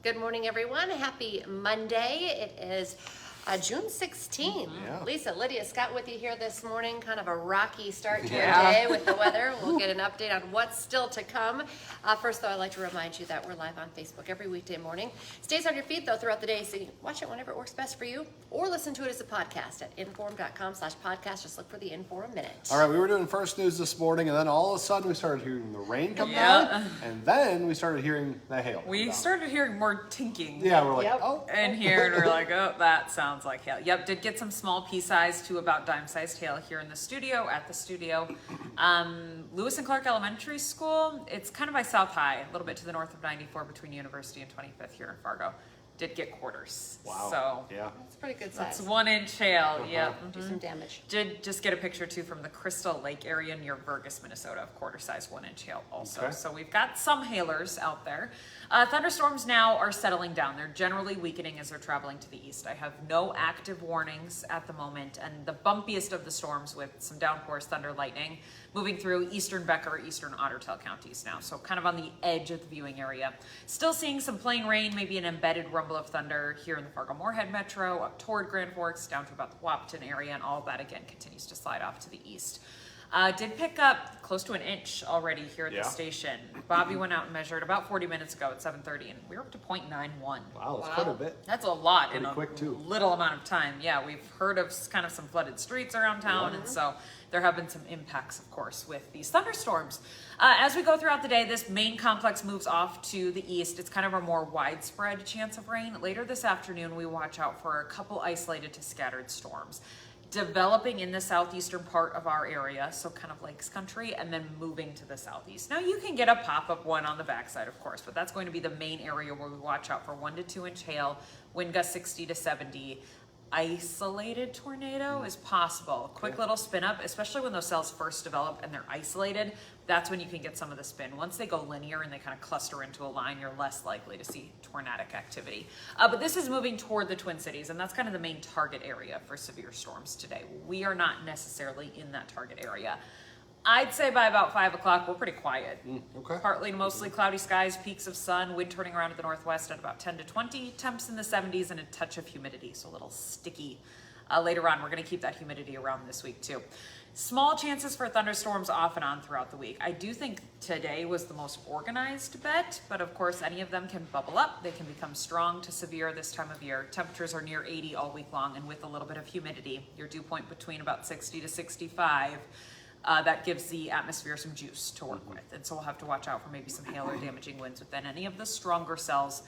Good morning, everyone. Happy Monday. It is June 16th. Yeah. Lisa, Lydia, Scott with you here this morning. Kind of a rocky start to our day with the weather. We'll get an update on what's still to come. First, though, I'd like to remind you that we're live on Facebook every weekday morning. Stays on your feed, though, throughout the day, so you can watch it whenever it works best for you, or listen to it as a podcast at inform.com/podcast. Just look for the Inform Minute. All right, we were doing first news this morning, and then all of a sudden we started hearing the rain come down, and then we started hearing the hail. We started hearing more tinking. Yeah, we're like, Yep. oh. And here, and we're like, oh, that sounds like hail. Yep, did get some small pea-sized to about dime-sized hail here in the studio, at the studio. Lewis and Clark Elementary School, it's kind of by South High, a little bit to the north of 94 between University and 25th here in Fargo. Did get quarters. Wow. So Yeah. That's pretty good size. that's 1 inch hail. Yep. Do some damage. Did just get a picture too from the Crystal Lake area near Burgess, Minnesota, of quarter size 1 inch hail also. Okay. So we've got some hailers out there. Thunderstorms now are settling down. They're generally weakening as they're traveling to the east. I have no active warnings at the moment, and the bumpiest of the storms with some downpours, thunder, lightning, moving through eastern Becker, eastern Otter Tail counties now. So kind of on the edge of the viewing area. Still seeing some plain rain, maybe an embedded rumble of thunder here in the Fargo-Moorhead metro, up toward Grand Forks, down to about the Wahpeton area, and all of that again continues to slide off to the east. Did pick up close to 1 inch already here at the station. Bobby went out and measured about 40 minutes ago at 7:30, and we were up to 0.91. Wow, that's quite a bit. That's a lot in Pretty a quick, too. little amount of time. Yeah, we've heard of kind of some flooded streets around town, and so there have been some impacts, of course, with these thunderstorms. As we go throughout the day, this main complex moves off to the east. It's kind of a more widespread chance of rain. Later this afternoon, we watch out for a couple isolated to scattered storms developing in the southeastern part of our area, so kind of lakes country, and then moving to the southeast. Now you can get a pop-up one on the backside, of course, but that's going to be the main area where we watch out for 1 to 2 inch hail, wind gusts 60 to 70. Isolated tornado is possible. Quick little spin up, especially when those cells first develop and they're isolated. That's when you can get some of the spin. Once they go linear and they kind of cluster into a line, you're less likely to see tornadic activity. But this is moving toward the Twin Cities, and that's kind of the main target area for severe storms today. We are not necessarily in that target area. I'd say by about 5 o'clock, we're pretty quiet. Okay. Partly to mostly cloudy skies, peaks of sun, wind turning around to the northwest at about 10 to 20, temps in the 70s, and a touch of humidity, so a little sticky. Later on, we're going to keep that humidity around this week too. Small chances for thunderstorms off and on throughout the week. I do think today was the most organized bet, but of course any of them can bubble up. They can become strong to severe this time of year. Temperatures are near 80 all week long, and with a little bit of humidity, your dew point between about 60 to 65. That gives the atmosphere some juice to work with. And so we'll have to watch out for maybe some hail or damaging winds within any of the stronger cells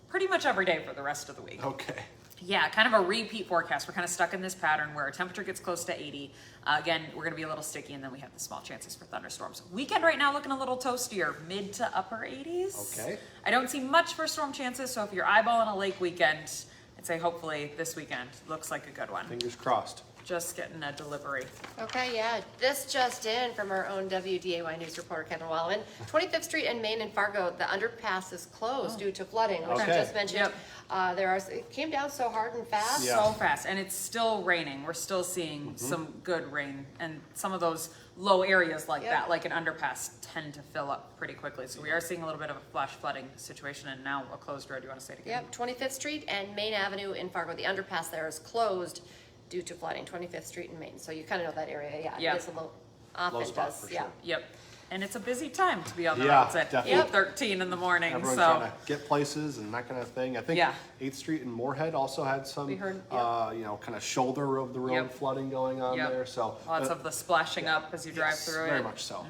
pretty much every day for the rest of the week. Okay. Yeah, kind of a repeat forecast. We're kind of stuck in this pattern where our temperature gets close to 80. Again, we're going to be a little sticky, and then we have the small chances for thunderstorms. Weekend right now looking a little toastier, mid to upper 80s. Okay. I don't see much for storm chances, so if you're eyeballing a lake weekend, I'd say hopefully this weekend looks like a good one. Fingers crossed. Just getting a delivery. Okay, yeah. This just in from our own WDAY News reporter, Kevin Wallman. 25th Street and Main in Fargo, the underpass is closed due to flooding, which Okay. I just mentioned. It came down so hard and fast. Yeah. So fast, and it's still raining. We're still seeing some good rain, and some of those low areas like that, like an underpass, tend to fill up pretty quickly. So we are seeing a little bit of a flash flooding situation, and now a closed road. Do you want to say it again? Yep, 25th Street and Main Avenue in Fargo. The underpass there is closed due to flooding, 25th Street and Main. So you kind of know that area, Yeah. It is a low, often Low spot does, for yeah. sure. Yep. And it's a busy time to be on the Yeah, roads at definitely. 8:13 in the morning. Everyone's so trying to get places and that kind of thing. I think Yeah. 8th Street and Moorhead also had some, We heard, kind of shoulder of the road Yep. flooding going on Yep. there. So lots of the splashing up as you drive yes, through very it. much so.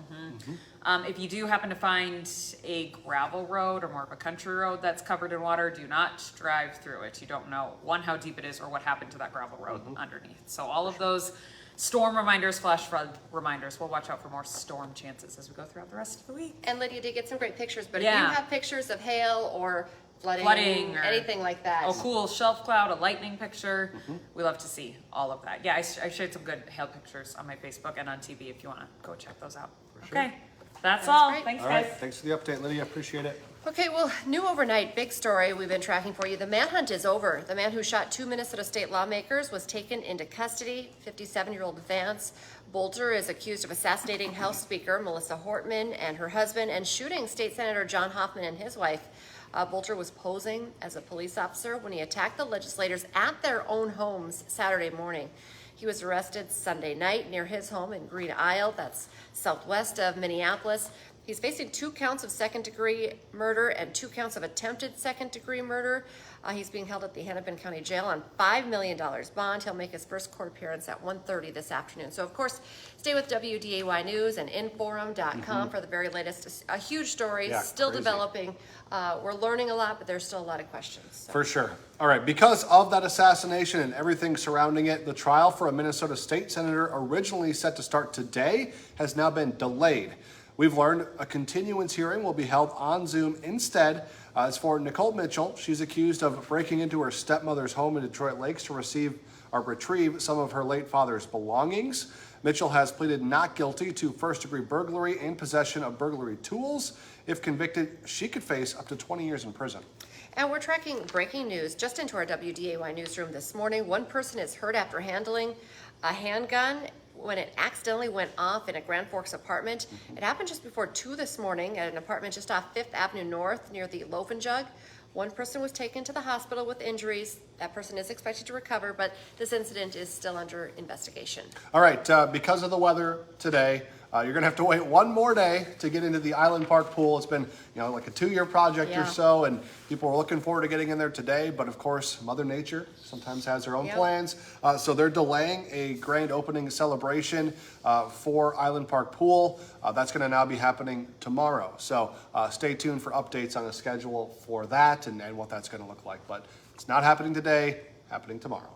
If you do happen to find a gravel road or more of a country road that's covered in water, do not drive through it. You don't know, one, how deep it is or what happened to that gravel road underneath. So all of those storm reminders, flash flood reminders, we'll watch out for more storm chances as we go throughout the rest of the week. And Lydia did get some great pictures, but if Yeah. you have pictures of hail or Flooding or anything like that. A cool shelf cloud, a lightning picture. We love to see all of that. Yeah, I shared some good hail pictures on my Facebook and on TV if you want to go check those out. sure. Okay, that's That's all. great. Thanks, All guys. right. Thanks for the update, Lydia. Appreciate it. Okay, well, new overnight, big story we've been tracking for you. The manhunt is over. The man who shot 2 Minnesota state lawmakers was taken into custody. 57-year-old Vance Bolter is accused of assassinating House Speaker Melissa Hortman and her husband and shooting State Senator John Hoffman and his wife. Bolter was posing as a police officer when he attacked the legislators at their own homes Saturday morning. He was arrested Sunday night near his home in Green Isle, that's southwest of Minneapolis. He's facing 2 counts of second-degree murder and 2 counts of attempted second-degree murder. He's being held at the Hennepin County Jail on $5 million bond. He'll make his first court appearance at 1:30 this afternoon. So, of course, stay with WDAY News and Inforum.com for the very latest. A huge story, still crazy. developing. We're learning a lot, but there's still a lot of questions. So. For sure. All right, because of that assassination and everything surrounding it, the trial for a Minnesota state senator originally set to start today has now been delayed. We've learned a continuance hearing will be held on Zoom instead. As for Nicole Mitchell, she's accused of breaking into her stepmother's home in Detroit Lakes to retrieve some of her late father's belongings. Mitchell has pleaded not guilty to first-degree burglary and possession of burglary tools. If convicted, she could face up to 20 years in prison. And we're tracking breaking news just into our WDAY newsroom this morning. One person is hurt after handling a handgun when it accidentally went off in a Grand Forks apartment. It happened just before 2 this morning at an apartment just off 5th Avenue North near the Loaf and Jug. One person was taken to the hospital with injuries. That person is expected to recover, but this incident is still under investigation. All right, because of the weather today, you're going to have to wait one more day to get into the Island Park pool. It's been, like a 2-year project or so, and people are looking forward to getting in there today. But of course, Mother Nature sometimes has her own plans. So they're delaying a grand opening celebration for Island Park pool. That's going to now be happening tomorrow. So stay tuned for updates on the schedule for that and what that's going to look like. But it's not happening today, happening tomorrow.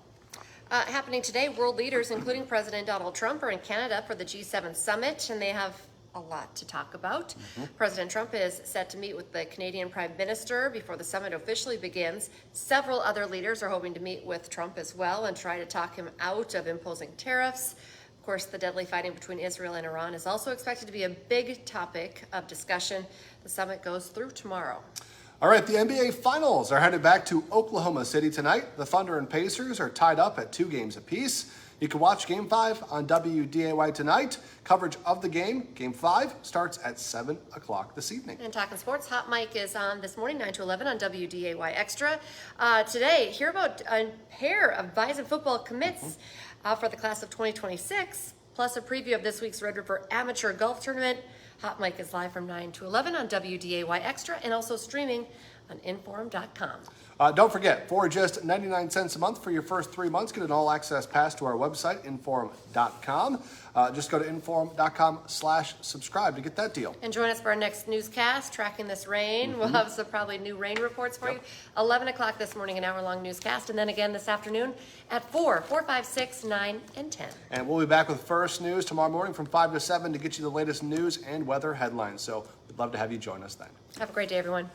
Happening today, world leaders, including President Donald Trump, are in Canada for the G7 summit, and they have a lot to talk about. President Trump is set to meet with the Canadian Prime Minister before the summit officially begins. Several other leaders are hoping to meet with Trump as well and try to talk him out of imposing tariffs. Of course, the deadly fighting between Israel and Iran is also expected to be a big topic of discussion. The summit goes through tomorrow. All right, the NBA Finals are headed back to Oklahoma City tonight. The Thunder and Pacers are tied up at 2 games apiece. You can watch Game 5 on WDAY tonight. Coverage of the game, Game 5, starts at 7 o'clock this evening. And Talking Sports, Hot Mike is on this morning, 9 to 11 on WDAY Extra. Today, hear about a pair of Bison football commits for the class of 2026, plus a preview of this week's Red River Amateur Golf Tournament. Hot Mike is live from 9 to 11 on WDAY Extra and also streaming on Inforum.com. Don't forget, for just 99 cents a month for your first 3 months, get an all-access pass to our website, Inforum.com. Just go to Inforum.com/subscribe to get that deal. And join us for our next newscast, tracking this rain. We'll have some probably new rain reports for you. 11 o'clock this morning, an hour-long newscast, and then again this afternoon at 4, 5, 6, 9, and 10. And we'll be back with First News tomorrow morning from 5 to 7 to get you the latest news and weather headlines. So we'd love to have you join us then. Have a great day, everyone.